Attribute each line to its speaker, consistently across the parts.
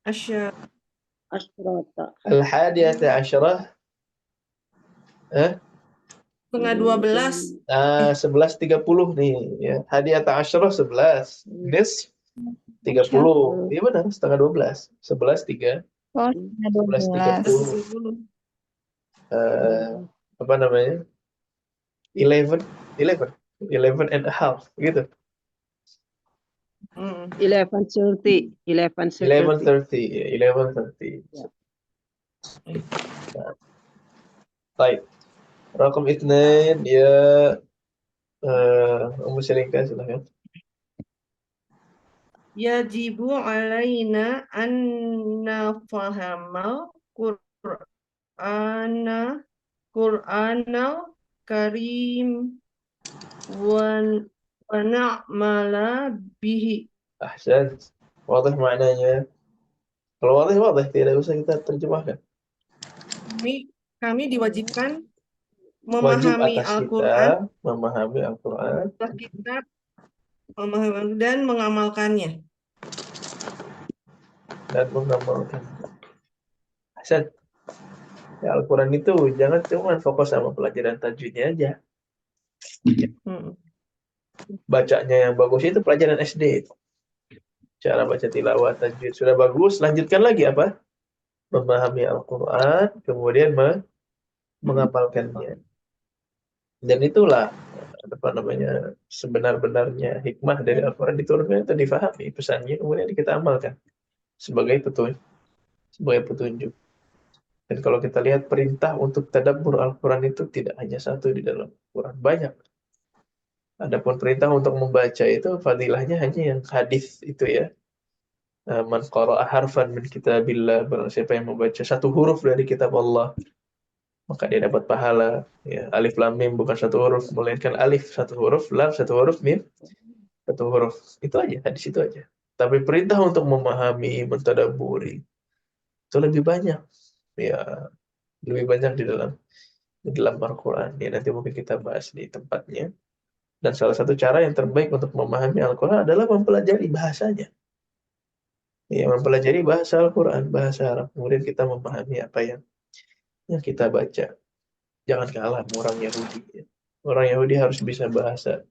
Speaker 1: Asya
Speaker 2: Asyrata.
Speaker 3: Al-hadiyata asyarah.
Speaker 1: setengah 12.
Speaker 3: 11.30 nih ya. Hadiyata asyarah 11. Nis 30. Iya benar, setengah 12. 11.3.
Speaker 4: Oh, 12.
Speaker 3: 11.30. Apa namanya? 11 and a half gitu.
Speaker 2: 11:30. 11:30.
Speaker 3: 11:30.
Speaker 2: Ya.
Speaker 3: Baik. Rakam 2 ya Ummu Syarika silahkan.
Speaker 1: Yajibu alaina an nafahamal Qur'anal Karim wa na'mala bihi.
Speaker 3: Ahsan. Wadah maknanya. Kalau wadah tidak usah kita terjemahkan.
Speaker 1: Kami diwajibkan
Speaker 3: Wajib
Speaker 1: memahami
Speaker 3: atas
Speaker 1: Al-Quran,
Speaker 3: kita memahami Al-Quran
Speaker 1: kita memahami dan mengamalkannya.
Speaker 3: dan mengamalkannya. Ahsan. Ya, Al-Quran itu jangan cuma fokus sama pelajaran tajwidnya aja. Bacanya yang bagus itu pelajaran SD. Cara baca tilawah tajwid sudah bagus, lanjutkan lagi apa? Memahami Al-Quran, kemudian mengamalkannya. Dan itulah apa namanya sebenar-benarnya hikmah dari Al-Quran diturunkan itu difahami pesannya, kemudian kita amalkan sebagai petunjuk. Dan kalau kita lihat perintah untuk tadabbur Al-Quran itu tidak hanya satu di dalam Al-Quran, banyak. Adapun perintah untuk membaca itu fadilahnya hanya yang hadis itu ya. Man qara'a harfan min kitabillah, barang siapa yang membaca satu huruf dari kitab Allah, maka dia dapat pahala. Ya, alif lam mim bukan satu huruf, melainkan alif satu huruf, lam satu huruf, mim satu huruf. Itu aja, hadis itu aja. Tapi perintah untuk memahami, mentadabburi itu lebih banyak. Ya, lebih banyak di dalam Al-Quran. Ya, nanti mungkin kita bahas di tempatnya. Dan salah satu cara yang terbaik untuk memahami Al-Quran adalah mempelajari bahasanya. Ya, mempelajari bahasa Al-Quran, bahasa Arab. Kemudian kita memahami apa yang kita baca. Jangan kalah sama orang Yahudi. Ya. Orang Yahudi harus bisa bahasa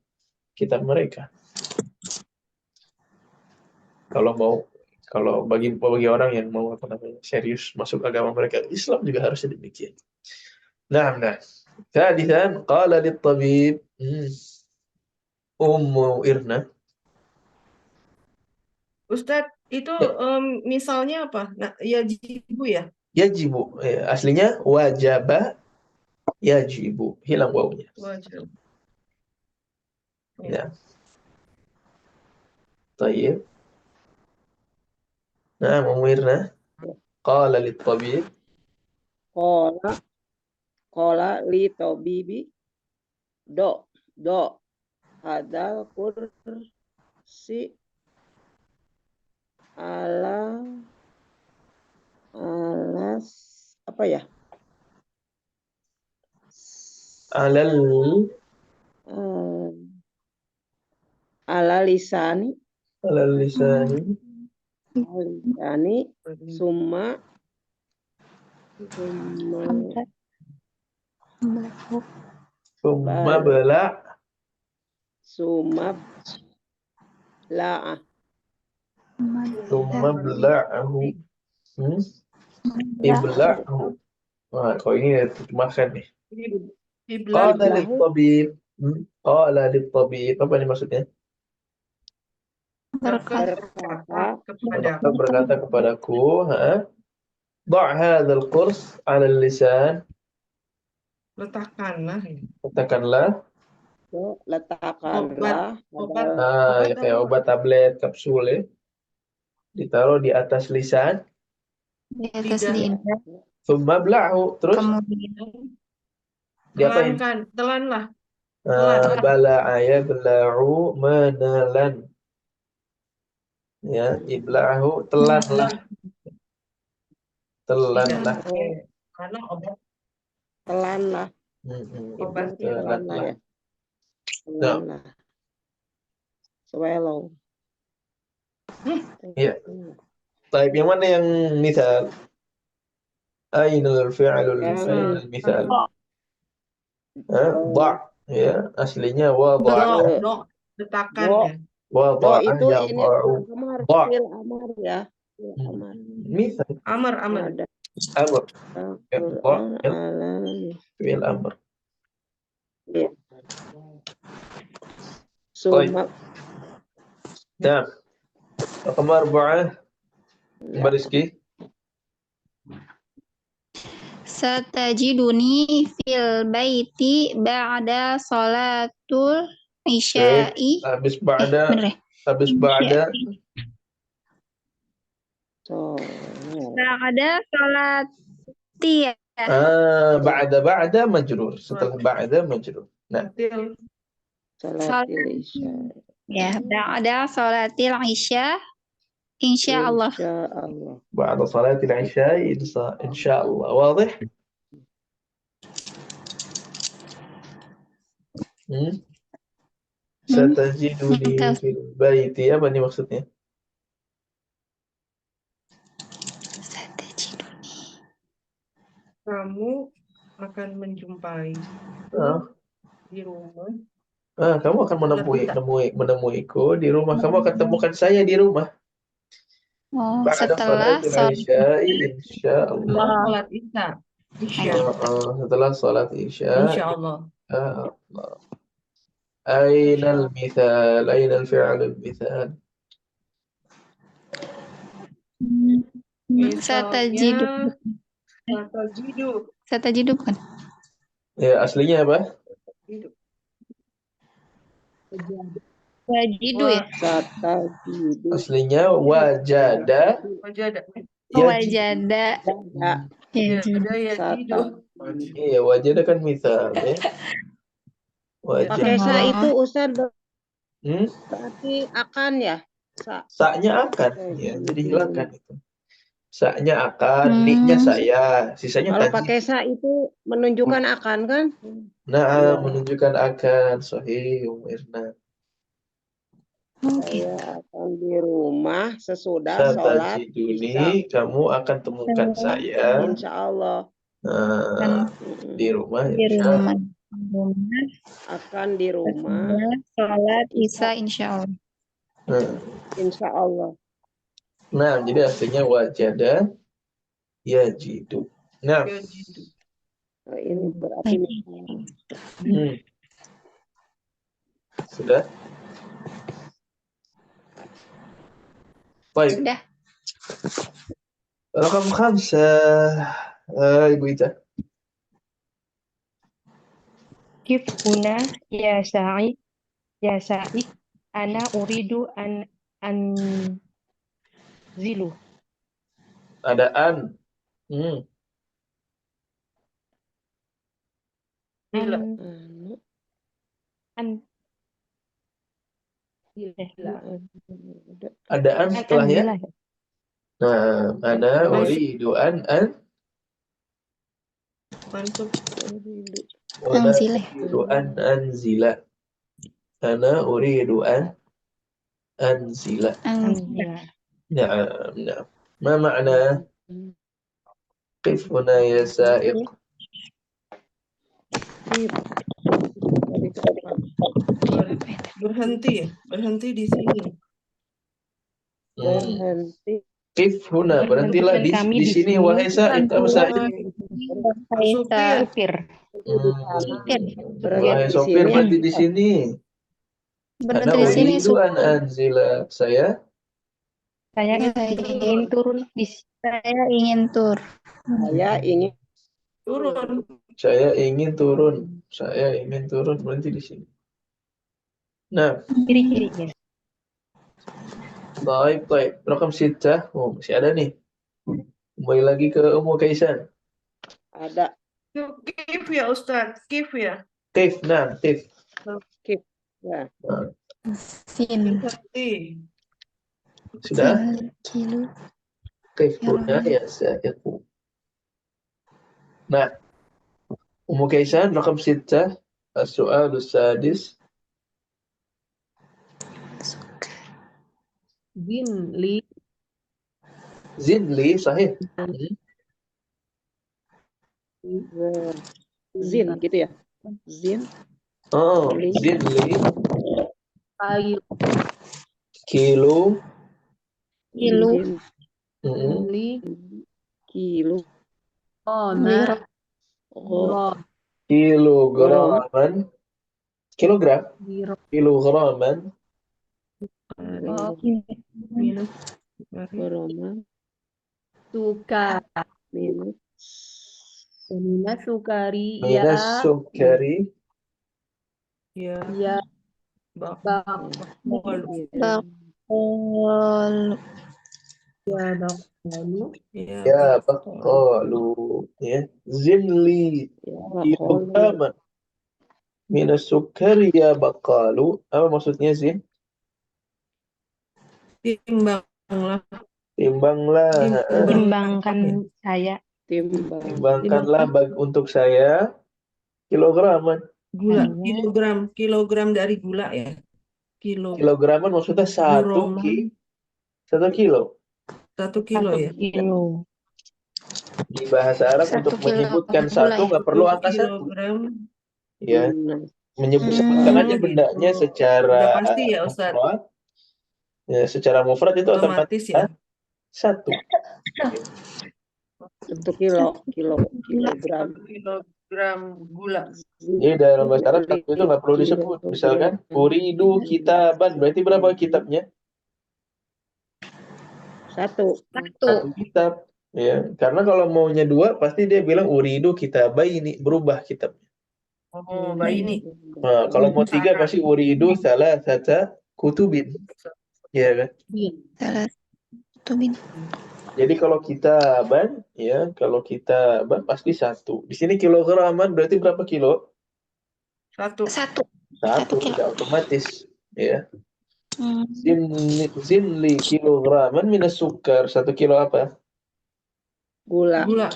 Speaker 3: kitab mereka. Kalau bagi orang yang mau apa namanya serius masuk agama mereka, Islam juga harus demikian. Nah. Thalithan qala lit-tabib Ummu Irna.
Speaker 1: Ustadz, itu misalnya apa? Nah, yajibu ya?
Speaker 3: Yajibu. Ya, aslinya wajaba yajibu. Hilang wawunya.
Speaker 1: Wajib.
Speaker 3: Ya. Tayyib. Nah, Ummu Irna. Qala lit-tabib.
Speaker 2: Qala li tabibi do hadal kursi alas apa ya? Ala lisani summa
Speaker 3: bela'ahu. Ibla'hu. Wah, kalau ini terjemahkan nih. Qala lit-tabib. Qala lit-tabib. Apa ini maksudnya? Dokter berkata kepadaku, "Da' hadzal qurs 'ala al-lisan."
Speaker 1: Letakkanlah.
Speaker 2: Letakkanlah
Speaker 3: ya kayak obat tablet kapsul ya. Ditaruh di atas lisan.
Speaker 4: Di atas lidah.
Speaker 3: Tsumma bla'hu. Terus diapain?
Speaker 1: Telanlah.
Speaker 3: Bala'a yabla'u manalan. Ya, ibla'hu telanlah.
Speaker 1: Karena obat
Speaker 2: telanlah.
Speaker 1: Obatnya
Speaker 2: telanlah ya. Telanlah. Swallow.
Speaker 3: Iya. Taib, yang mana yang misal? Ainul fi'lul
Speaker 2: Yang
Speaker 3: misal. Ba, ya, aslinya wada'a.
Speaker 1: Do, detakan
Speaker 2: do,
Speaker 1: ya.
Speaker 2: do
Speaker 3: Wada'a
Speaker 2: itu ini
Speaker 3: yada'u.
Speaker 2: amar,
Speaker 3: Ba.
Speaker 2: fil amar ya. Fil amar.
Speaker 3: Misal.
Speaker 1: Amr, amr.
Speaker 2: Ada
Speaker 3: Amr. Ya, ba,
Speaker 2: Quran
Speaker 3: ya,
Speaker 2: ala
Speaker 3: fi'il amr.
Speaker 2: ya.
Speaker 3: Baik.
Speaker 2: Suma
Speaker 3: Nah, raqam 4.
Speaker 2: ya.
Speaker 3: Mbak Rizky.
Speaker 4: Satajiduni fil baiti ba'da sholatul isya'i.
Speaker 3: Habis ba'da,
Speaker 4: Bener ya?
Speaker 3: habis ba'da.
Speaker 2: Sholat.
Speaker 4: Ba'da sholati ya.
Speaker 3: Ba'da majrur. Setelah ba'da majrur. Nah,
Speaker 1: Til.
Speaker 2: Sholatil isya.
Speaker 4: Ya, ba'da sholatil isya. Insya Allah.
Speaker 2: Insya Allah.
Speaker 3: بعد صلاة العشاء إن شاء الله. واضح؟ Satajiduni fil baiti. Apa nih maksudnya?
Speaker 4: Satajiduni.
Speaker 1: Kamu akan menjumpai di rumah.
Speaker 3: Kamu akan menemuiku di rumah. Kamu akan temukan saya di rumah.
Speaker 4: Oh,
Speaker 3: Ba'da
Speaker 4: setelah
Speaker 3: salatil isya'i insyaallah.
Speaker 1: Salat Isya. Isya.
Speaker 3: Setelah salat isya.
Speaker 1: Insyaallah.
Speaker 3: Ainal mithal, ainal fi'lul mithal.
Speaker 4: Satajidu.
Speaker 1: Satajidu.
Speaker 4: Satajidu bukan?
Speaker 3: Ya, aslinya apa?
Speaker 4: Wajidu ya?
Speaker 2: Satajidu.
Speaker 3: Aslinya wajada.
Speaker 1: Wajada.
Speaker 4: Wajada.
Speaker 1: Wajada yajidu.
Speaker 3: Iya, wajada kan mithal ya.
Speaker 2: Pakai
Speaker 3: Wajada.
Speaker 2: sa itu Ustaz
Speaker 3: Hmm?
Speaker 2: berarti akan ya?
Speaker 3: Sa-nya akan. Ya, jadi hilangkan itu. Sa-nya akan, ni-nya saya, sisanya
Speaker 2: Kalau
Speaker 3: tajid.
Speaker 2: pakai sa itu menunjukkan akan kan?
Speaker 3: Nah, menunjukkan akan. Sahih, Mirna.
Speaker 2: Saya akan di rumah sesudah sholat
Speaker 3: Satajiduni, kamu akan temukan saya.
Speaker 2: Insya Allah.
Speaker 3: Di rumah,
Speaker 4: Di
Speaker 3: insya
Speaker 4: rumah.
Speaker 2: Akan di rumah.
Speaker 4: Sholat Isya insya Allah.
Speaker 2: Insya Allah.
Speaker 3: Nah, jadi aslinya wajada yajidu. Nah,
Speaker 1: Yajidu.
Speaker 2: Ini berarti
Speaker 3: sudah. Baik.
Speaker 4: Sudah.
Speaker 3: Rakam 5. Ibu Ita.
Speaker 5: Kif huna ya Sa'id ana uridu an zilu.
Speaker 3: Ada an. Ada an setelahnya. Nah, ana uridu an
Speaker 1: Mansub.
Speaker 3: anzila. Ana uridu an anzila. Na'am. Ma ma'na qif huna ya sa'iq?
Speaker 1: Berhenti di sini.
Speaker 2: berhenti.
Speaker 3: Qif huna, berhentilah di sini wahai sa'iq. Apa sa'iq?
Speaker 1: Supir.
Speaker 3: Wahai sopir, berhenti di sini. Ana uridu an anzila. Saya
Speaker 5: ingin turun di
Speaker 4: Saya ingin tur.
Speaker 1: Turun.
Speaker 3: Saya ingin turun. Berhenti di sini. Nah,
Speaker 5: kiri-kirinya.
Speaker 3: baik. Rakam 6. Oh, masih ada nih. Kembali lagi ke Ummu Kaisan.
Speaker 2: Ada.
Speaker 1: Kif ya Ustaz. Kif ya.
Speaker 3: Kif, nah, kif.
Speaker 2: Kif. Ya.
Speaker 4: Sin.
Speaker 1: Berhenti.
Speaker 3: Sudah?
Speaker 4: Kilo.
Speaker 3: Kif huna ya sa'iqu. Nah, Ummu Kaisan rakam 6. As-su'al as-sadis.
Speaker 5: Bin li
Speaker 3: Zinli, sahih.
Speaker 2: Zin gitu ya. Zin.
Speaker 3: Oh,
Speaker 2: Li.
Speaker 3: zinli,
Speaker 5: Kayu.
Speaker 3: kilo,
Speaker 4: Kilu.
Speaker 2: Zin.
Speaker 5: Li.
Speaker 2: Kilo.
Speaker 4: Liro.
Speaker 2: Oh,
Speaker 3: kilograman, kilogram,
Speaker 5: Biro.
Speaker 3: kilograman,
Speaker 1: Minus.
Speaker 2: Roma.
Speaker 5: Suka.
Speaker 2: Minus.
Speaker 5: Mina sukari.
Speaker 3: minas sukari,
Speaker 1: Ya.
Speaker 5: Ya.
Speaker 1: Bakul.
Speaker 2: Ya.
Speaker 4: Bakul.
Speaker 5: Lalu.
Speaker 3: ya baqalu, ya. Zinli,
Speaker 2: Ya.
Speaker 3: kilograman, minas sukari, ya baqalu. Apa maksudnya, Zin?
Speaker 1: Timbanglah.
Speaker 3: Timbanglah,
Speaker 4: Timbangkan saya.
Speaker 2: Timbang.
Speaker 3: timbangkanlah untuk saya kilograman.
Speaker 1: Gula.
Speaker 2: Saya.
Speaker 1: Kilogram dari gula ya.
Speaker 3: Kilograman maksudnya satu
Speaker 1: Kilogram.
Speaker 3: kilo.
Speaker 1: 1 kilo ya.
Speaker 5: Kilo.
Speaker 3: Di bahasa Arab
Speaker 4: 1
Speaker 3: untuk
Speaker 4: kilo
Speaker 3: menyebutkan
Speaker 4: gula
Speaker 3: satu
Speaker 4: ya.
Speaker 3: nggak perlu
Speaker 1: 1
Speaker 3: angka 1.
Speaker 1: kilogram.
Speaker 3: Ya, sebutkan aja
Speaker 1: gitu.
Speaker 3: bendanya secara
Speaker 1: Udah pasti ya, Ustaz.
Speaker 3: mufrad. Ya, secara mufrad itu
Speaker 1: Otomatis ya.
Speaker 3: 1.
Speaker 2: 1 kilogram.
Speaker 1: 1 kilogram gula.
Speaker 3: Jadi dalam bahasa Arab satu itu nggak perlu disebut. Misalkan uridu kitaban, berarti berapa kitabnya?
Speaker 2: 1.
Speaker 3: 1 kitab. Ya, karena kalau maunya 2 pasti dia bilang uridu kitabaini, berubah kitabnya.
Speaker 1: Oh, bayi ini.
Speaker 3: Nah, kalau mau 3 pasti uridu salasata kutubin. Ya kan?
Speaker 4: Salah satu bin.
Speaker 3: Jadi kalau kitaban, ya, kalau kitaban pasti 1. Di sini kilograman berarti berapa kilo?
Speaker 1: 1.
Speaker 4: 1.
Speaker 3: 1,
Speaker 4: kilo.
Speaker 3: tidak otomatis. Ya. Zinli kilograman minas sukar. 1 kilo apa?
Speaker 2: Gula.
Speaker 1: Gula.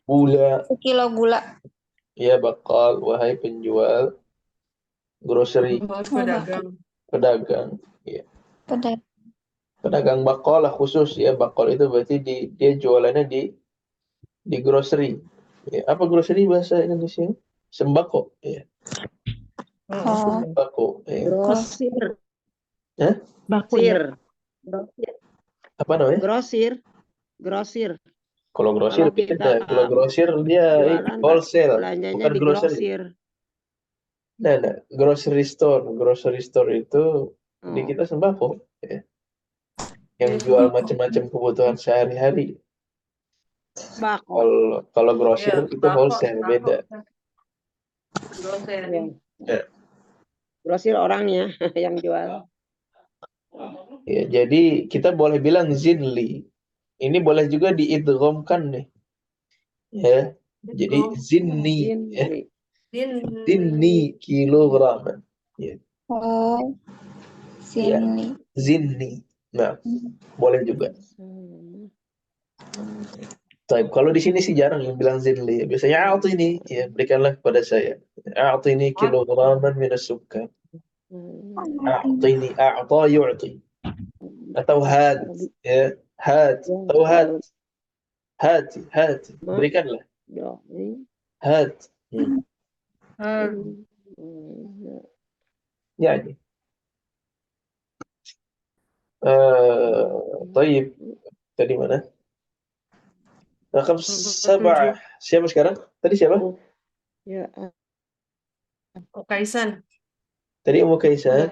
Speaker 3: Gula.
Speaker 4: 1 kilo gula.
Speaker 3: Ya bakal, wahai penjual grocery, pedagang. Ya. Pedagang bakal lah khusus, ya. Bakal itu berarti dia jualannya di grocery. Ya. Apa grocery bahasa Indonesia? Sembako. Ya.
Speaker 4: Oh.
Speaker 3: Sembako. Ya.
Speaker 2: Grosir.
Speaker 3: Hah?
Speaker 2: Grosir.
Speaker 3: Apa namanya?
Speaker 2: Grosir.
Speaker 3: Kalau grosir
Speaker 2: Kalau kita
Speaker 3: beda. Kalau grosir dia
Speaker 2: jualan,
Speaker 3: wholesale,
Speaker 2: belanjanya
Speaker 3: bukan
Speaker 2: di
Speaker 3: grocery.
Speaker 2: grosir.
Speaker 3: Nah, grocery store. Grocery store itu di kita sembako, ya. Yang jual macam-macam kebutuhan sehari-hari.
Speaker 2: Sembako.
Speaker 3: Kalau grosir itu wholesale, beda.
Speaker 2: Ya. Grosir orangnya yang jual.
Speaker 3: Ya, jadi kita boleh bilang zinli. Ini boleh juga diidghamkan nih. Ya. Jadi zinni. Ya. Zinni kilogram. Ya.
Speaker 4: Oh.
Speaker 3: Ya.
Speaker 4: Sini.
Speaker 3: Zinni. Nah, boleh juga. Taib. Kalau di sini sih jarang yang bilang zinli. Biasanya a'tini, ya, berikanlah kepada saya. A'tini kilograman minas sukar. A'tini, a'ta yu'ti. Atau had, ya, had, atau had. Hati. Berikanlah. Had. Yani. Taib. Tadi mana? Rakam 7. Siapa sekarang? Tadi siapa?
Speaker 2: Ya.
Speaker 1: Kaisan.
Speaker 3: Tadi Ummu Kaisan.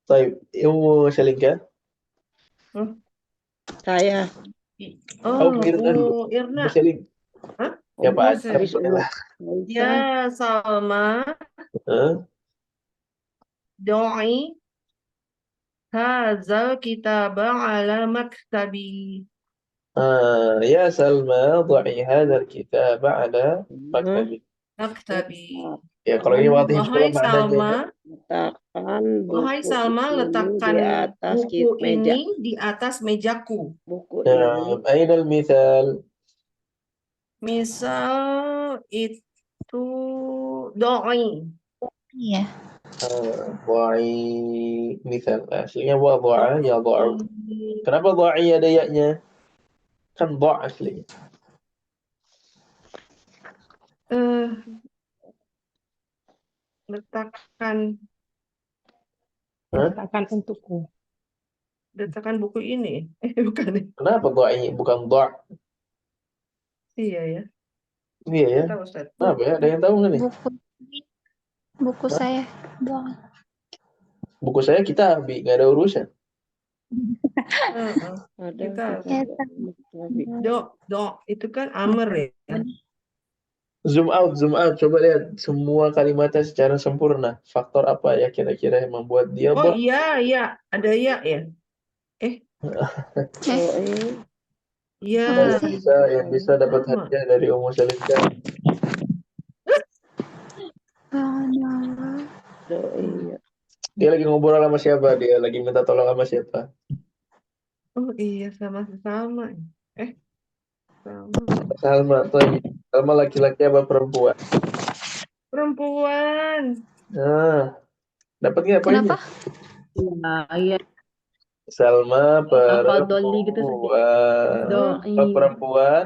Speaker 3: Taib. Ummu Shalika.
Speaker 2: Saya.
Speaker 3: Ummu
Speaker 1: Irna.
Speaker 3: Shalika.
Speaker 1: Hah?
Speaker 3: Ya Pak.
Speaker 1: Ya Salma. Do'i hazal kitaba ala maktabi.
Speaker 3: Ya Salma, dha'i hadzal kitab ala maktabi. Ya, kalau ini waktu
Speaker 1: Wahai Salma,
Speaker 2: Wahai
Speaker 1: Salma, letakkan buku ini di atas mejaku.
Speaker 2: Buku ini.
Speaker 3: Aina al-mithal?
Speaker 1: Misal itu do'i.
Speaker 4: Iya.
Speaker 3: Dha'i misal. Aslinya wada'a yadha'u. Kenapa dha'i ada ya-nya? Kan dha' aslinya.
Speaker 1: Eh, letakkan
Speaker 3: Hah?
Speaker 5: Letakkan untukku.
Speaker 1: buku ini. Bukan ya?
Speaker 3: Kenapa dha'i bukan dha'?
Speaker 1: Iya ya.
Speaker 3: Iya ya.
Speaker 1: Nggak tahu, Ustaz.
Speaker 3: Kenapa ya? Ada yang tahu nggak nih?
Speaker 4: Buku
Speaker 3: Hah?
Speaker 4: saya doang.
Speaker 3: Buku saya kita nggak ada urusan.
Speaker 1: Heeh.
Speaker 2: Ada
Speaker 1: Kita
Speaker 4: Ya,
Speaker 1: do itu kan amr ya.
Speaker 3: Zoom out. Coba lihat semua kalimatnya secara sempurna. Faktor apa ya kira-kira yang membuat dia
Speaker 1: Oh iya, ada ya ya.
Speaker 2: Doi.
Speaker 1: Iya.
Speaker 3: yang bisa dapat
Speaker 1: Sama.
Speaker 3: hadiah dari Ummu Salimka.
Speaker 2: Doi.
Speaker 3: Dia lagi ngobrol sama siapa? Dia lagi minta tolong sama siapa?
Speaker 1: Oh iya, sama. Sama.
Speaker 3: Salma. Salma laki-laki apa perempuan?
Speaker 1: Perempuan.
Speaker 3: Nah, dapat nggak poinnya?
Speaker 5: Iya, iya.
Speaker 3: Salma
Speaker 5: Hafal doli gitu saja.
Speaker 3: perempuan.
Speaker 5: Doi.
Speaker 3: Kalau perempuan,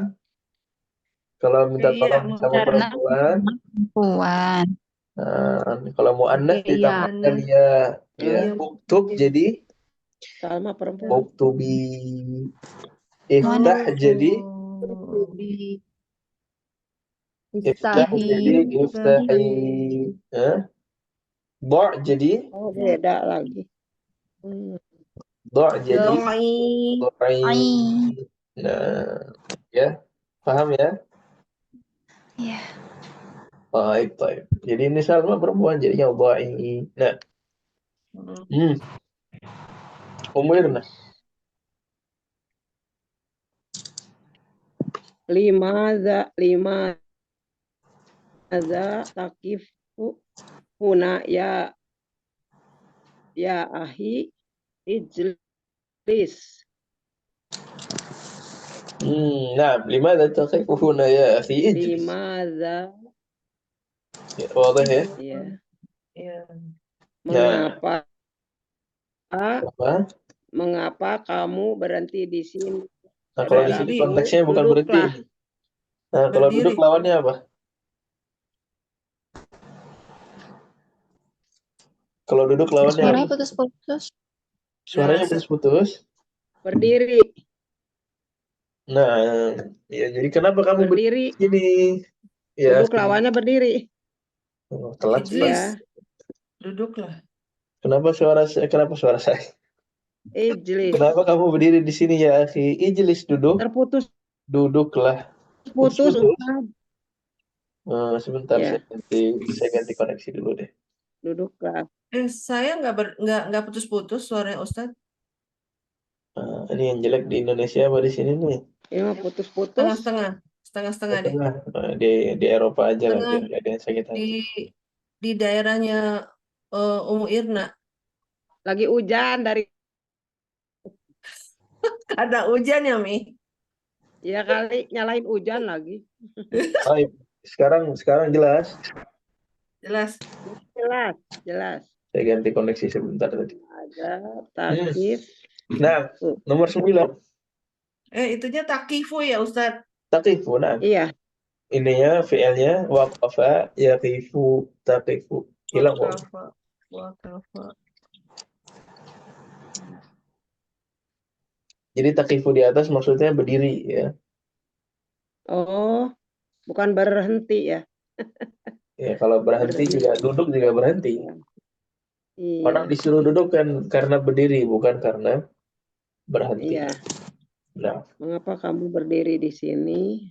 Speaker 3: kalau minta
Speaker 1: Iya,
Speaker 3: tolong sama
Speaker 4: Karena
Speaker 3: perempuan,
Speaker 4: perempuan.
Speaker 3: kalau mau aneh
Speaker 5: Oke, iya.
Speaker 3: ditambahkan ya
Speaker 1: Iya.
Speaker 3: uktub jadi
Speaker 2: Salma perempuan.
Speaker 3: uktubi. Iftah jadi
Speaker 5: Di
Speaker 3: iftah
Speaker 5: Iftahi.
Speaker 3: jadi iftahi. Dha' jadi
Speaker 2: Oh, beda lagi.
Speaker 3: dha' jadi
Speaker 1: Doi.
Speaker 3: dha'i. Nah, ya. Paham ya?
Speaker 4: Iya.
Speaker 3: Baik. Jadi ini Salma perempuan jadinya dha'i. Nah, Ummu Irna.
Speaker 2: Limaza takifu huna ya ahi ijlis.
Speaker 3: Nah, limadha taqifu huna ya akhi ijlis.
Speaker 2: Limaza
Speaker 3: Wadah ya?
Speaker 2: ya.
Speaker 1: Iya.
Speaker 2: Mengapa
Speaker 3: Apa?
Speaker 2: mengapa kamu berhenti di sini?
Speaker 3: Nah, kalau di sini
Speaker 1: Berdiri.
Speaker 3: konteksnya bukan berhenti.
Speaker 2: Duduklah.
Speaker 3: Nah, kalau
Speaker 1: Berdiri.
Speaker 3: duduk lawannya apa? Kalau duduk lawannya apa?
Speaker 4: Suaranya putus-putus.
Speaker 3: Suaranya putus-putus.
Speaker 2: Berdiri.
Speaker 3: Nah, ya jadi kenapa kamu
Speaker 2: Berdiri.
Speaker 3: begini? Ya,
Speaker 2: Duduk lawannya berdiri.
Speaker 3: telat
Speaker 1: Ijlis.
Speaker 2: Ya.
Speaker 1: Duduklah.
Speaker 3: Kenapa suara saya?
Speaker 2: Ijlis.
Speaker 3: Kenapa kamu berdiri di sini ya, akhi? Ijlis duduk.
Speaker 2: Terputus.
Speaker 3: Duduklah.
Speaker 2: Putus.
Speaker 3: Sebentar
Speaker 2: Ya.
Speaker 3: saya ganti koneksi dulu deh.
Speaker 2: Duduklah.
Speaker 1: Saya nggak putus-putus suaranya Ustaz.
Speaker 3: Ini yang jelek di Indonesia apa di sini nih?
Speaker 2: Ini mah putus-putus.
Speaker 1: Setengah-setengah deh.
Speaker 3: Di Eropa aja lah,
Speaker 1: Setengah.
Speaker 3: biar nggak ada yang sakit hati.
Speaker 1: Di daerahnya Ummu Irna.
Speaker 2: Lagi hujan dari.
Speaker 1: Ada hujan ya, Mi?
Speaker 2: Ya kali nyalain hujan lagi.
Speaker 3: Baik, sekarang jelas.
Speaker 1: Jelas.
Speaker 2: Jelas.
Speaker 3: Saya ganti koneksi sebentar tadi.
Speaker 2: Ada takif.
Speaker 3: Nah, nomor 9.
Speaker 1: Itunya takifu ya, Ustaz.
Speaker 3: Taqifu, nah.
Speaker 2: Iya.
Speaker 3: Ininya fi'ilnya waqafa yaqifu taqifu. Hilang kok.
Speaker 1: Waqafa.
Speaker 3: Jadi taqifu di atas maksudnya berdiri ya.
Speaker 2: Oh, bukan berhenti ya.
Speaker 3: Ya, kalau berhenti juga duduk juga berhenti.
Speaker 2: Iya.
Speaker 3: Orang disuruh duduk kan karena berdiri, bukan karena berhenti.
Speaker 2: Iya.
Speaker 3: Nah.
Speaker 2: Mengapa kamu berdiri di sini?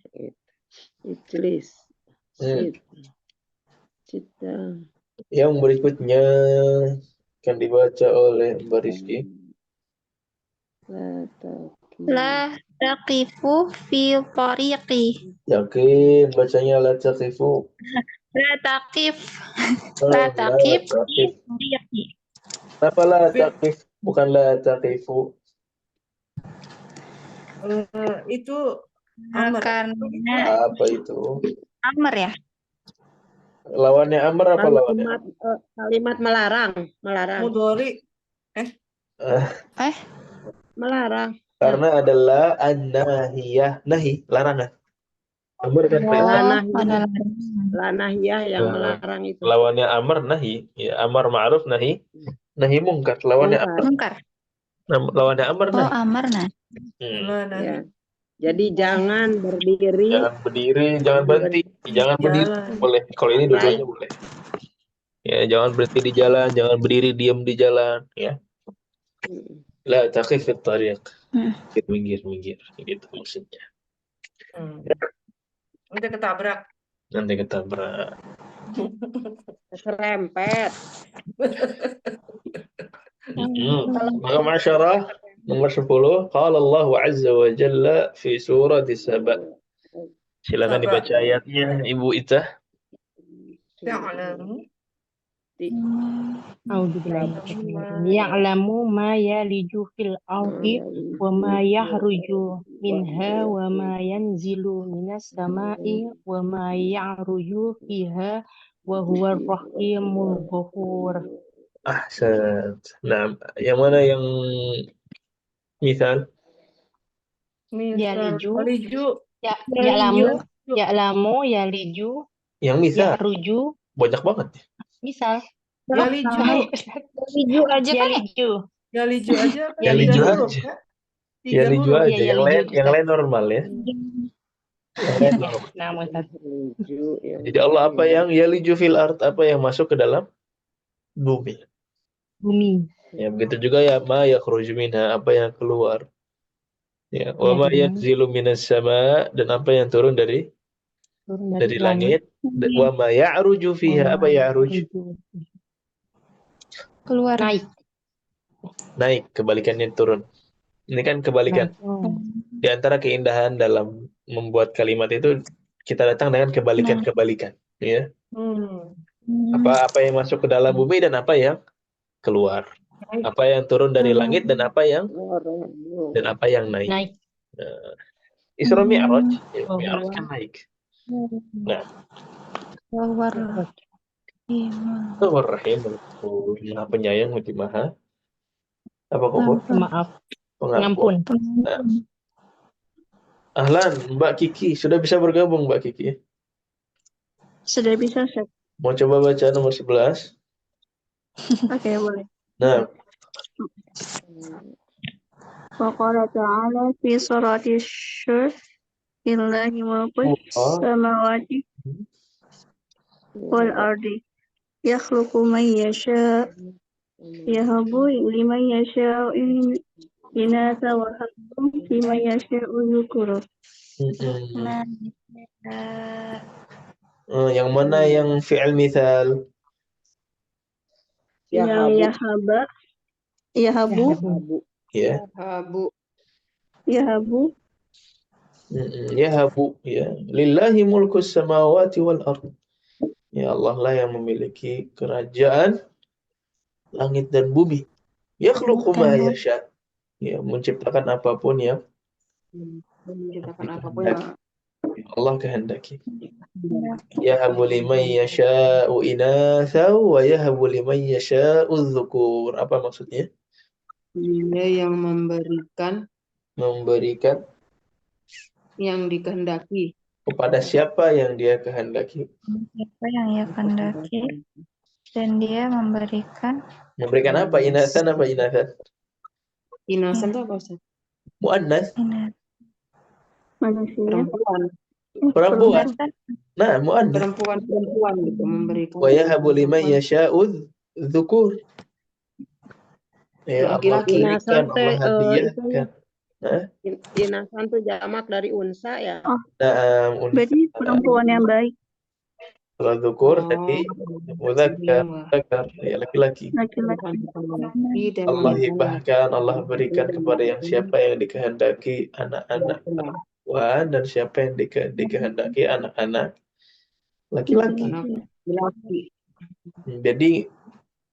Speaker 2: Ijlis. Cita.
Speaker 3: Yang berikutnya akan dibaca oleh Mbak Rizky.
Speaker 4: La taqifu fi tariqi.
Speaker 3: Yakin bacanya la taqifu.
Speaker 4: La taqif.
Speaker 3: Oh,
Speaker 4: La taqif fi tariqi.
Speaker 3: Kenapa la taqif bukan la taqifu?
Speaker 1: Itu amr.
Speaker 4: Karena
Speaker 3: Apa itu?
Speaker 4: amr ya.
Speaker 3: Lawannya amr apa lawannya?
Speaker 2: Kalimat melarang, melarang,
Speaker 1: Mudhari.
Speaker 2: melarang.
Speaker 3: Karena adalah an-nahiyah, nahi, larangan. Amr kan perintah.
Speaker 2: Lanah
Speaker 4: ada
Speaker 2: lanahiyah yang
Speaker 3: Nah,
Speaker 2: melarang itu.
Speaker 3: lawannya amr nahi, ya amar ma'ruf nahi, nahi mungkar. Lawannya
Speaker 2: Mungkar.
Speaker 4: mungkar.
Speaker 3: lawannya amr
Speaker 4: Oh,
Speaker 3: nahi.
Speaker 4: amar nah.
Speaker 1: Lah, nah,
Speaker 2: Ya. Jadi jangan berdiri
Speaker 3: Jangan berdiri, jangan berhenti, jangan berdiri
Speaker 1: jalan.
Speaker 3: boleh. Kalau ini dua-duanya boleh. Ya, jangan berhenti di jalan, jangan berdiri diam di jalan, ya. La taqif fit tariq. Minggir, gitu maksudnya.
Speaker 1: Nanti ketabrak.
Speaker 3: Nanti ketabrak.
Speaker 2: serempet.
Speaker 3: Maka masyarah nomor 10, qala Allah azza wa jalla fi surah Saba. Silakan
Speaker 1: Saba.
Speaker 3: dibaca ayatnya Ibu Ita.
Speaker 1: Ya'lamu.
Speaker 5: Ya'lamu ma yaliju fil ardi wa ma yahruju minha wa ma yanzilu minas sama'i wa ma ya'ruju fiha wa huwa rahimul ghafur.
Speaker 3: Ahsan. Nah, yang mana yang misal?
Speaker 1: Misal.
Speaker 5: Yaliju.
Speaker 1: Yaliju.
Speaker 5: Ya'lamu yaliju
Speaker 3: Yang misal.
Speaker 5: yahruju
Speaker 3: Banyak banget.
Speaker 5: misal
Speaker 1: Yaliju.
Speaker 4: Liju aja kan ya?
Speaker 5: yaliju
Speaker 1: Yaliju aja kan
Speaker 3: Yaliju
Speaker 1: tiga
Speaker 3: aja.
Speaker 1: huruf, Kak.
Speaker 3: Ya
Speaker 1: Tiga
Speaker 3: liju
Speaker 1: huruf.
Speaker 3: aja.
Speaker 5: Iya,
Speaker 3: Yang
Speaker 5: liju,
Speaker 3: lain
Speaker 5: Ustaz.
Speaker 3: normal ya. Yang lain normal.
Speaker 5: nama Ustaz.
Speaker 3: Jadi Allah apa yang yaliju fil ard, apa yang masuk ke dalam bumi.
Speaker 5: Bumi.
Speaker 3: Ya begitu juga ya ma yakhruju minha, apa yang keluar. Ya, wa ma yanzilu minas sama, dan apa yang turun dari langit. Wa ma ya'ruju fiha, apa ya'ruj?
Speaker 4: Keluar.
Speaker 3: Naik, kebalikannya turun. Ini kan kebalikan. Di antara keindahan dalam membuat kalimat itu, kita datang dengan kebalikan-kebalikan. Ya. Apa yang masuk ke dalam bumi dan apa yang keluar. Apa yang turun dari langit dan apa yang naik. Isra Mi'raj, Mi'raj kan naik. Nah, Ar-Rahim, Maha Penyayang, lagi Maha apa kok?
Speaker 5: Maaf.
Speaker 3: Pengampun. Nah. Ahlan, Mbak Kiki, sudah bisa bergabung Mbak Kiki?
Speaker 4: Sudah bisa, Ustaz.
Speaker 3: Mau coba baca nomor 11?
Speaker 4: Oke, boleh.
Speaker 3: Nah,
Speaker 4: Wa qala ta'ala fi surati Syur Lillahi mulku samawati wal ardi yakhluqu man yasha yahabu liman yasha inatha wa habu liman yasha dzukura.
Speaker 3: yang mana yang fi'il mithal?
Speaker 4: Yang yahabu
Speaker 3: Ya.
Speaker 4: yahabu
Speaker 3: Yahabu, ya. Lillahi mulkus samawati wal ard. Ya Allah lah yang memiliki kerajaan langit dan bumi. Yakhluqu ma yasha. Ya, menciptakan apapun yang Allah kehendaki. Yahabu liman yasha'u inatha wa yahabu liman yasha'u dzukur. Apa maksudnya?
Speaker 6: Dia yang memberikan yang dikehendaki
Speaker 3: kepada siapa yang dia kehendaki.
Speaker 4: Siapa yang ia kehendaki dan dia memberikan
Speaker 3: Apa? Inasan apa inasan?
Speaker 6: inasan itu apa Ustaz?
Speaker 3: Muannas.
Speaker 4: manusia
Speaker 3: Perempuan. Nah, muannas.
Speaker 6: Perempuan gitu memberikan.
Speaker 3: Wa yahabu liman yasha'u dzukur. Ya, Allah berikan, Allah hadiahkan.
Speaker 2: Inasan itu jamak dari unsa ya.
Speaker 4: berarti perempuan yang baik.
Speaker 3: Kalau dzukur tadi mudzakkar, ya laki-laki. Allah hibahkan, Allah berikan kepada yang siapa yang dikehendaki anak-anak perempuan dan siapa yang dikehendaki anak-anak laki-laki. Jadi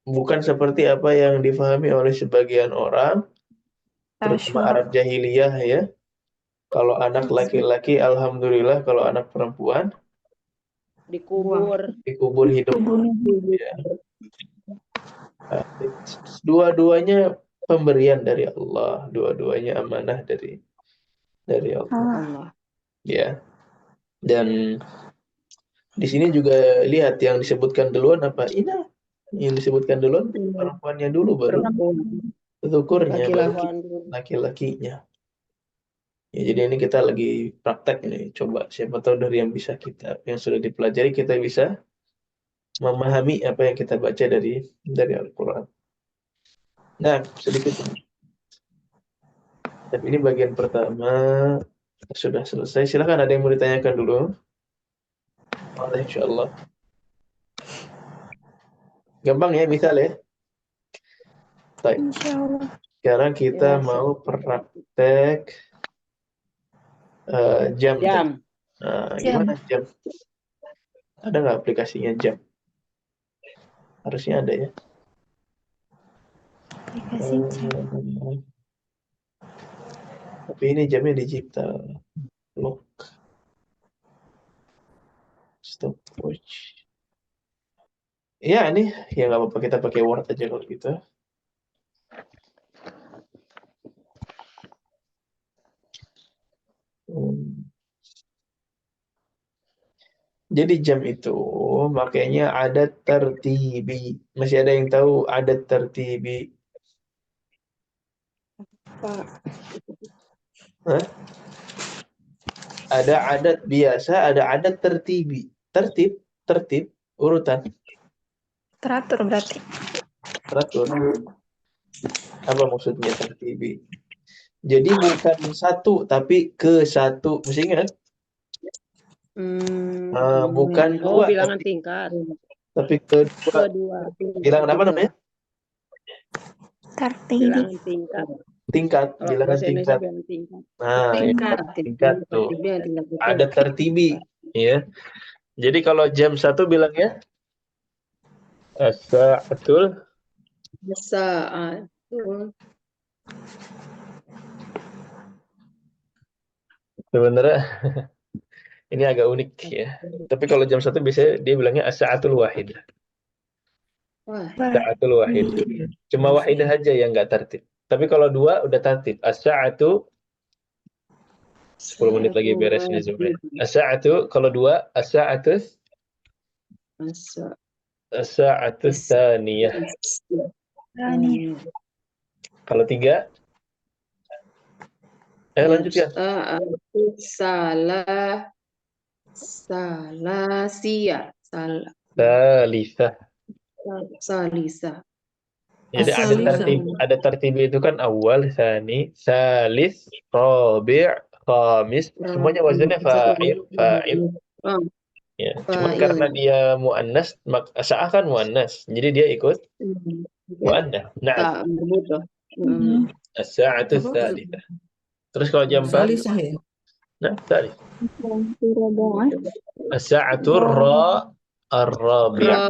Speaker 3: bukan seperti apa yang difahami oleh sebagian orang, terutama Arab jahiliyah ya. Kalau anak laki-laki, alhamdulillah. Kalau anak perempuan, dikubur hidup. Ya. Dua-duanya pemberian dari Allah, dua-duanya amanah dari Allah. Ya. Dan di sini juga lihat yang disebutkan duluan apa? Ina. Yang disebutkan duluan perempuannya dulu, baru dzukurnya, baru laki-lakinya. Ya, jadi ini kita lagi praktek nih. Coba siapa tahu dari yang sudah dipelajari, kita bisa memahami apa yang kita baca dari Al-Quran. Nah, sedikit. Tapi ini bagian pertama sudah selesai. Silakan, ada yang mau ditanyakan dulu? Insyaallah. Gampang ya, misal ya. Baik.
Speaker 4: Insyaallah.
Speaker 3: Sekarang kita mau praktek jam. Gimana jam? Ada nggak aplikasinya jam? Harusnya ada ya.
Speaker 4: Aplikasi jam.
Speaker 3: Tapi ini jamnya digital. Lock. Stopwatch. Ya, ini ya nggak apa-apa, kita pakai Word aja kalau gitu. Jadi jam itu makanya ada tertibi. Masih ada yang tahu ada tertibi? Hah? Ada adat biasa, ada adat tertibi. Tertib, urutan.
Speaker 4: Teratur berarti.
Speaker 3: Teratur. Apa maksudnya tertibi? Jadi bukan satu, tapi ke satu. Mesti ingat? Bukan dua,
Speaker 2: bilangan tingkat.
Speaker 3: tapi kedua. Bilangan apa namanya?
Speaker 2: Bilangan tingkat.
Speaker 3: Tingkat, bilangan tingkat. Nah, tingkat tuh. Ada tertibi, ya. Jadi kalau jam 1 bilangnya as-sa'atul. Sebenarnya ini agak unik ya. Tapi kalau jam 1 biasanya dia bilangnya as-sa'atul wahidah. As-sa'atul wahidah. Cuma wahidah aja yang nggak tertib. Tapi kalau 2 udah tertib. As-sa'atu 10 menit lagi beres nih Zoom-nya. As-sa'atu kalau 2 as-sa'atus tsaniyah. Kalau 3 lanjut ya. Salisa. Jadi ada tertib itu kan awal, tsani, salis, rabi', khamis, semuanya wazannya fa'il. Ya, cuma karena dia muannas, sa'ah kan muannas. Jadi dia ikut muannas. Nah, as-sa'atu tsalitsah. Terus kalau jam 4?
Speaker 1: Salisah ya?
Speaker 3: Nah, tsalits. As-sa'atu ar-rabi'ah.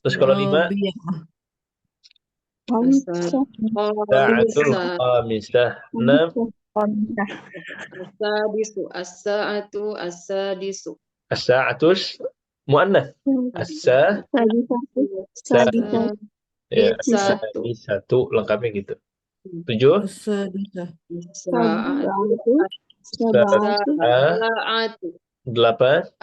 Speaker 3: Terus kalau 5? Sa'atul khamisah. 6? As-sa'atus muannas. Ya, satu lengkapnya gitu. 7?
Speaker 1: Sadisah.
Speaker 3: 8?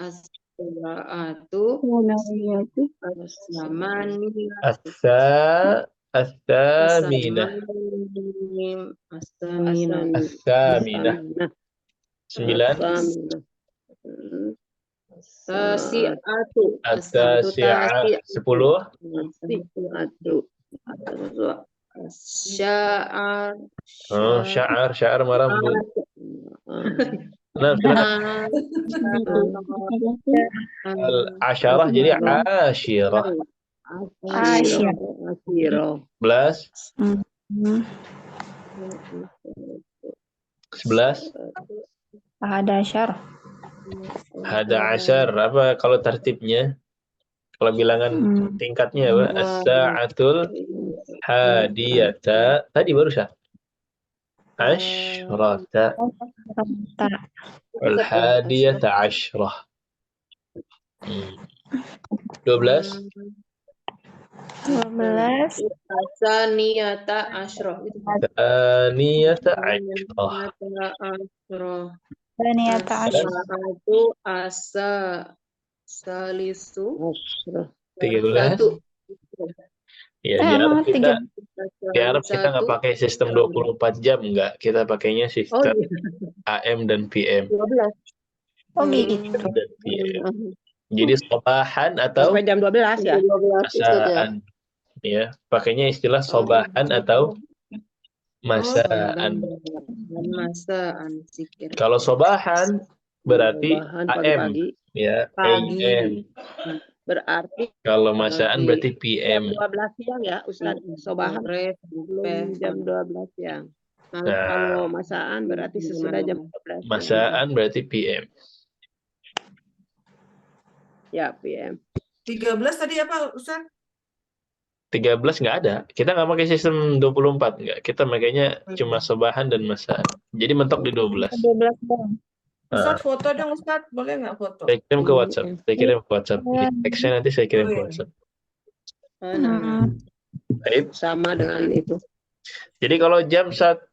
Speaker 3: As-saminah. 9? At-tasi'ah. 10? Sya'ar marah Bu. Nah, al-asyarah jadi asyirah. 11? 11? Hada asyar. Apa kalau tertibnya? Kalau bilangan tingkatnya apa? As-sa'atul hadiyata. Tadi baru Syah. asyrata.
Speaker 4: Tak.
Speaker 3: Al-hadiyata asyrah. 12.
Speaker 4: 12.
Speaker 6: Asaniyata asyroh. Itu.
Speaker 3: Thaniyata asyrah.
Speaker 6: Asaniyata asyroh.
Speaker 4: Daniyata asyr.
Speaker 6: As-sa'atu asa salisu.
Speaker 2: Asyrah.
Speaker 3: 13.
Speaker 6: Satu.
Speaker 3: Ya, di Arab
Speaker 4: Emang
Speaker 3: kita
Speaker 4: 3.
Speaker 3: nggak pakai sistem 24 jam, nggak. Kita pakainya
Speaker 6: Oh
Speaker 3: sistem
Speaker 6: iya.
Speaker 3: AM dan PM.
Speaker 6: 12.
Speaker 4: Oh gitu.
Speaker 3: Dan PM. Jadi sobahan atau
Speaker 2: Sampai jam 12 ya.
Speaker 6: 12 Ustaz ya.
Speaker 3: masaan. Ya, pakainya istilah sobahan atau masaan.
Speaker 6: Dan masaan zikir.
Speaker 3: Kalau sobahan berarti
Speaker 2: Sobahan
Speaker 3: AM,
Speaker 2: pagi-pagi.
Speaker 3: ya,
Speaker 6: Pagi.
Speaker 3: AM.
Speaker 2: Berarti
Speaker 3: Kalau masaan berarti
Speaker 2: jam
Speaker 3: PM.
Speaker 2: 12 siang ya, Ustaz. Sobahan
Speaker 6: Sore
Speaker 2: belum
Speaker 6: sampai
Speaker 2: jam 12 siang.
Speaker 3: Nah,
Speaker 2: Kalau masaan berarti sesudah jam 12 siang.
Speaker 3: masaan berarti PM.
Speaker 2: Ya, PM.
Speaker 1: 13 tadi apa, Ustaz?
Speaker 3: 13 nggak ada. Kita nggak pakai sistem 24. Nggak. Kita makanya cuma sobahan dan masaan. Jadi mentok di 12.
Speaker 4: 12 doang.
Speaker 1: Ustaz foto dong, Ustaz. Boleh nggak foto?
Speaker 3: Saya kirim ke WhatsApp. Saya kirim ke WhatsApp. Di teksnya nanti saya kirim ke
Speaker 1: Boleh.
Speaker 3: WhatsApp. Baik.
Speaker 2: Sama dengan itu.
Speaker 3: Jadi kalau jam 1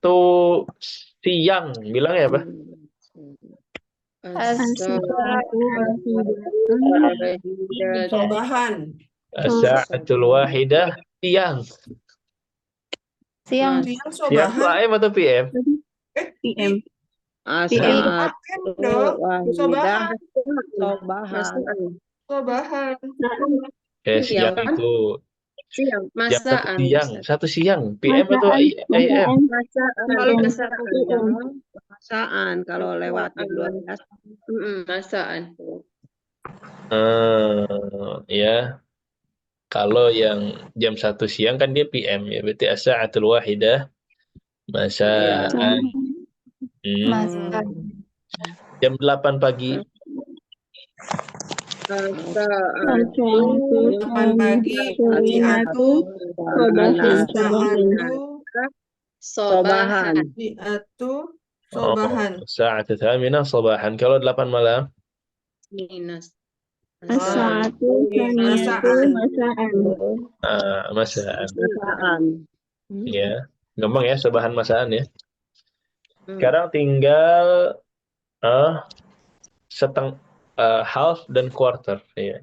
Speaker 3: siang, bilang ya apa?
Speaker 1: Sobahan.
Speaker 3: As-sa'atul wahidah siang.
Speaker 4: Siang.
Speaker 1: Siang
Speaker 3: Siang itu
Speaker 1: sobahan.
Speaker 3: AM atau PM?
Speaker 4: PM.
Speaker 2: Asal
Speaker 1: AM dong.
Speaker 2: wahidah
Speaker 1: Sobahan.
Speaker 2: sobahan.
Speaker 1: Sobahan.
Speaker 3: Siang
Speaker 6: kan?
Speaker 3: itu
Speaker 6: Siang,
Speaker 3: jam 1
Speaker 6: masaan.
Speaker 3: siang. 1 siang. PM atau AM?
Speaker 6: Kalau masaan.
Speaker 2: Masaan kalau lewat jam 12.
Speaker 6: Masaan.
Speaker 3: Ya. Kalau yang jam 1 siang kan dia PM ya. Berarti as-sa'atul wahidah masaan.
Speaker 4: Masaan.
Speaker 3: Jam 8 pagi.
Speaker 1: 8 pagi. Siatu.
Speaker 6: Sobahan.
Speaker 1: Siatu. Sobahan.
Speaker 3: As-sa'atul thaminah sobahan. Kalau 8 malam.
Speaker 6: Minas.
Speaker 1: Masaan.
Speaker 3: Masaan.
Speaker 2: Masaan.
Speaker 3: Ya. Gampang ya sobahan masaan ya. Sekarang tinggal half dan quarter ya.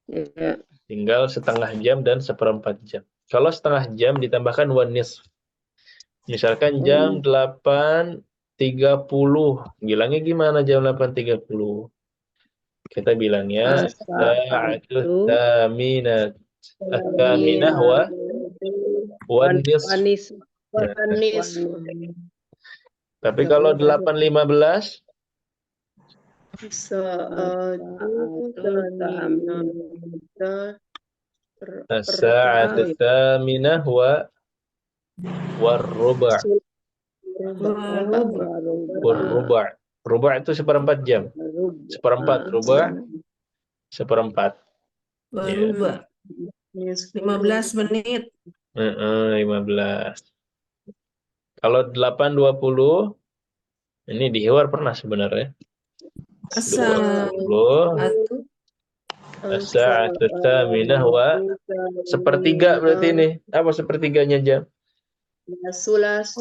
Speaker 2: Ya.
Speaker 3: Tinggal setengah jam dan seperempat jam. Kalau setengah jam ditambahkan one nisf. Misalkan jam 8.30. Bilangnya gimana jam 8.30? Kita bilangnya sa'atul thaminah. At-thaminah wa one nisf. Tapi kalau 8.15 as-sa'atu thaminah wa war-ruba'. War-ruba'. Ruba' itu seperempat jam. Seperempat ruba', seperempat.
Speaker 1: Berubah. 15 menit.
Speaker 3: 15. Kalau 8.20 ini di Hiwar pernah sebenarnya. 20 as-sa'atu thaminah wa sepertiga berarti ini. Apa sepertiganya jam? Sulus.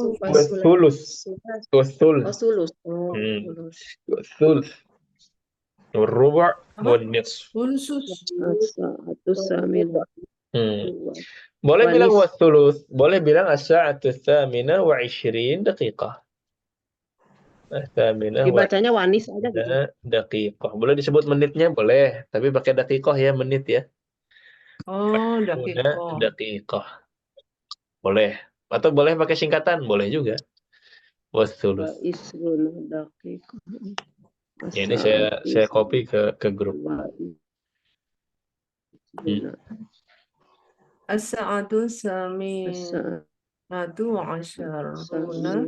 Speaker 3: Sulus. Ruba' wan nisf.
Speaker 1: Khusus.
Speaker 3: Boleh bilang wasulus, boleh bilang as-sa'atu tsaminah wa 20 daqiqah. As-tsaminah wa
Speaker 2: Dibacanya wanis aja gitu.
Speaker 3: daqiqah. Boleh disebut menitnya boleh, tapi pakai daqiqah ya, menit ya.
Speaker 1: Oh,
Speaker 3: Daqiqah. Boleh. Atau boleh pakai singkatan, boleh juga. Wasulus. Ya, ini saya copy ke grup.
Speaker 1: As-sa'atu saminatu asyaruna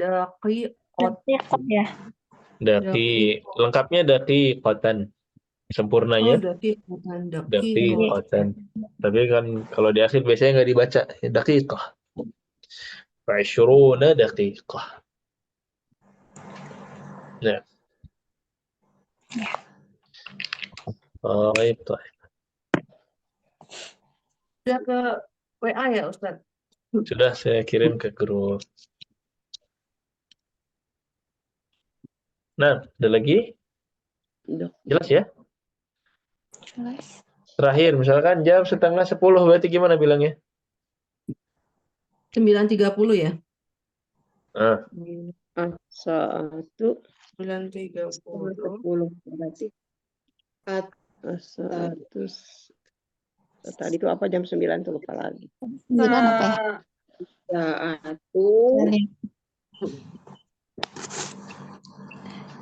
Speaker 1: daqiqat
Speaker 4: ya.
Speaker 3: Lengkapnya daqiqatan. Sempurnanya daqiqatan. Tapi kan kalau di akhir biasanya nggak dibaca daqiqah. فعشرون دقيقة. نعم. طيب.
Speaker 1: Sudah ke WA ya, Ustadz?
Speaker 3: Sudah saya kirim ke grup. Nah, ada lagi?
Speaker 2: Udah.
Speaker 3: Jelas ya?
Speaker 4: Jelas.
Speaker 3: Terakhir, misalkan jam 9:30, berarti gimana bilangnya?
Speaker 1: 9.30 ya?
Speaker 3: Nah,
Speaker 2: As-sa'atu
Speaker 1: 9.30.
Speaker 6: berarti
Speaker 2: as-sa'atu tadi itu apa jam 9 tuh lupa lagi.
Speaker 4: 9 apa ya?
Speaker 6: Sa'atu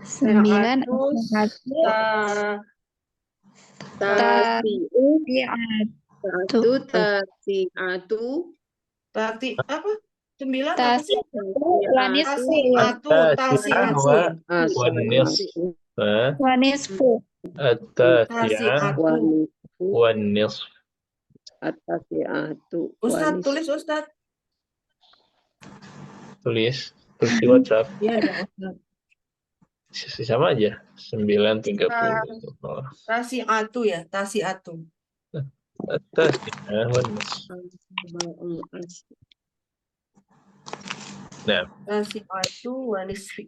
Speaker 4: 9
Speaker 6: tasi'u
Speaker 4: Tuh.
Speaker 6: tasi'atu
Speaker 1: Berarti apa? 9 apa
Speaker 4: Tas
Speaker 1: sih?
Speaker 4: wanis
Speaker 3: At-tasi'ah wan nisf.
Speaker 4: wanisfu.
Speaker 3: At-tasi'ah
Speaker 1: Tasi'atu.
Speaker 3: wan nisf.
Speaker 2: At-tasi'atu
Speaker 1: Ustadz, tulis Ustadz.
Speaker 3: Tulis di WhatsApp.
Speaker 1: Iya dong, Ustadz.
Speaker 3: Sama aja. 9:30. Oh.
Speaker 1: Tasi'atu ya, tasi'atu.
Speaker 3: At-tasi'ah wan nisf. Nah,
Speaker 1: Tasi'atu
Speaker 6: wanisfi.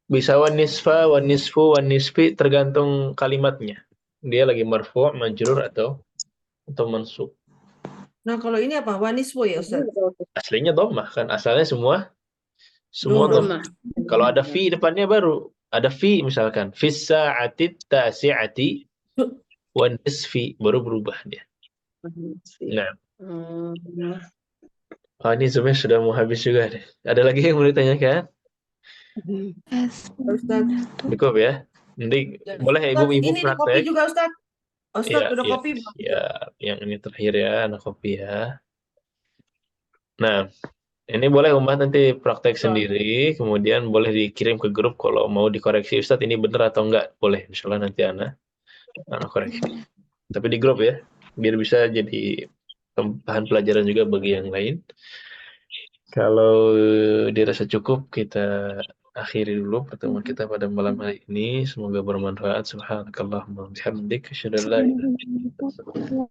Speaker 3: bisa wan nisfa, wan nisfu, wan nisfi tergantung kalimatnya. Dia lagi marfu', majrur atau mansub.
Speaker 1: Nah, kalau ini apa? Wanisfu ya, Ustadz?
Speaker 3: Aslinya dhammah kan, asalnya semua dhammah. Kalau ada fi depannya baru ada fi, misalkan fis sa'ati tasi'ati wan nisfi, baru berubah dia. Nah, ini sebenarnya sudah mau habis juga deh. Ada lagi yang mau ditanyakan?
Speaker 1: Ustadz.
Speaker 3: Cukup ya. Nanti boleh ibu-ibu
Speaker 1: Ini di kopi
Speaker 3: praktek.
Speaker 1: juga, Ustadz. Ustadz,
Speaker 3: Iya,
Speaker 1: udah
Speaker 3: iya,
Speaker 1: kopi belum?
Speaker 3: ya, yang ini terakhir ya, anak kopi ya. Nah, ini boleh Umat nanti praktek sendiri, kemudian boleh dikirim ke grup kalau mau dikoreksi, Ustadz ini benar atau enggak, boleh. Misalnya nanti anak koreksi. Tapi di grup ya, biar bisa jadi bahan pelajaran juga bagi yang lain. Kalau dirasa cukup, kita akhiri dulu pertemuan kita pada malam hari ini. Semoga bermanfaat. Subhanakallahumma wa bihamdik, asyhadu an la ilaha illa anta, astaghfiruka wa atubu ilaik.